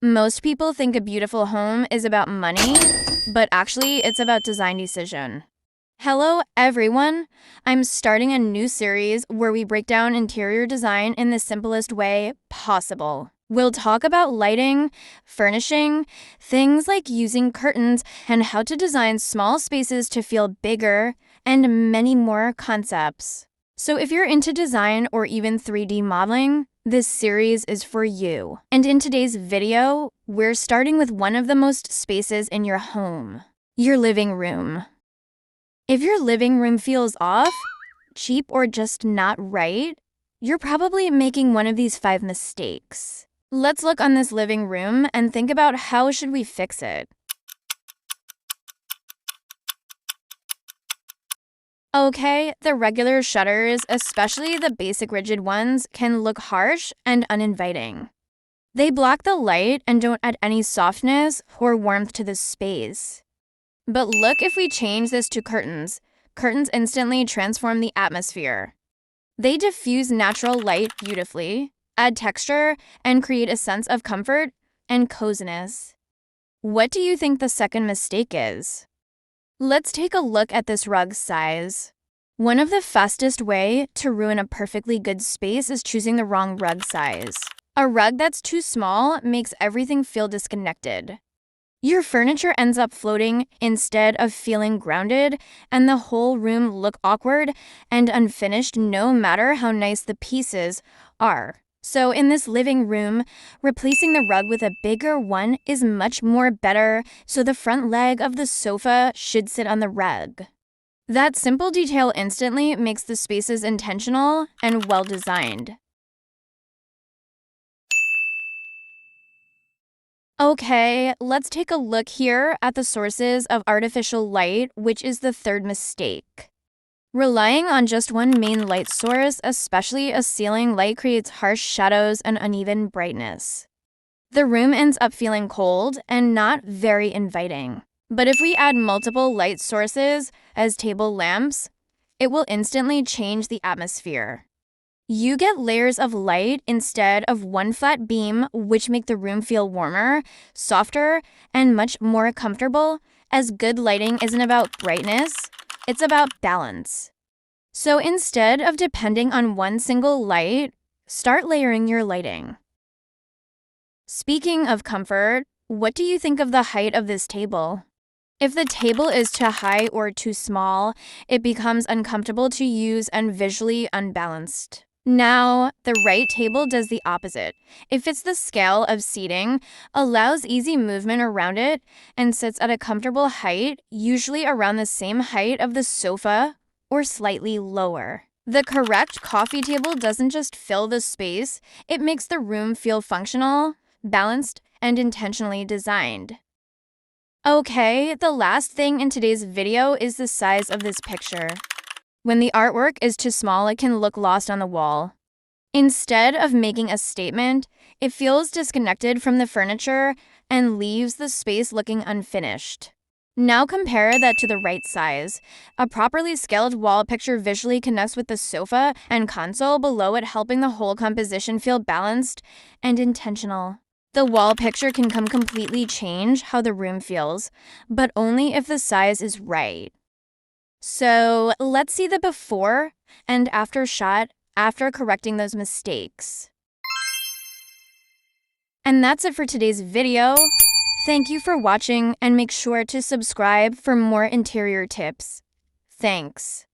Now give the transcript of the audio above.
Most people think a beautiful home is about money, but actually it's about design decision. Hello, everyone. I'm starting a new series where we break down interior design in the simplest way possible. We'll talk about lighting, furnishing, things like using curtains, and how to design small spaces to feel bigger, and many more concepts. So if you're into design or even 3D modeling, this series is for you. And in today's video, we're starting with one of the most spaces in your home, your living room. If your living room feels off, cheap, or just not right, you're probably making one of these 5 mistakes. Let's look on this living room and think about how should we fix it. Okay, the regular shutters, especially the basic rigid ones, can look harsh and uninviting. They block the light and don't add any softness or warmth to the space. But look if we change this to curtains. Curtains instantly transform the atmosphere. They diffuse natural light beautifully, add texture, and create a sense of comfort and coziness. What do you think the second mistake is? Let's take a look at this rug size. One of the fastest way to ruin a perfectly good space is choosing the wrong rug size. A rug that's too small makes everything feel disconnected. Your furniture ends up floating instead of feeling grounded, and the whole room look awkward and unfinished no matter how nice the pieces are. So in this living room, replacing the rug with a bigger one is much more better, so the front leg of the sofa should sit on the rug. That simple detail instantly makes the spaces intentional and well-designed. Okay, let's take a look here at the sources of artificial light, which is the third mistake. Relying on just one main light source, especially a ceiling light, creates harsh shadows and uneven brightness. The room ends up feeling cold and not very inviting. But if we add multiple light sources as table lamps, it will instantly change the atmosphere. You get layers of light instead of one flat beam, which make the room feel warmer, softer, and much more comfortable, as good lighting isn't about brightness, it's about balance. So instead of depending on one single light, start layering your lighting. Speaking of comfort, what do you think of the height of this table? If the table is too high or too small, it becomes uncomfortable to use and visually unbalanced. Now, the right table does the opposite. It fits the scale of seating, allows easy movement around it, and sits at a comfortable height, usually around the same height of the sofa or slightly lower. The correct coffee table doesn't just fill the space, it makes the room feel functional, balanced, and intentionally designed. Okay, the last thing in today's video is the size of this picture. When the artwork is too small, it can look lost on the wall. Instead of making a statement, it feels disconnected from the furniture and leaves the space looking unfinished. Now compare that to the right size. A properly scaled wall picture visually connects with the sofa and console below it, helping the whole composition feel balanced and intentional. The wall picture can completely change how the room feels, but only if the size is right. So let's see the before and after shot after correcting those mistakes. And that's it for today's video. Thank you for watching and make sure to subscribe for more interior tips. Thanks.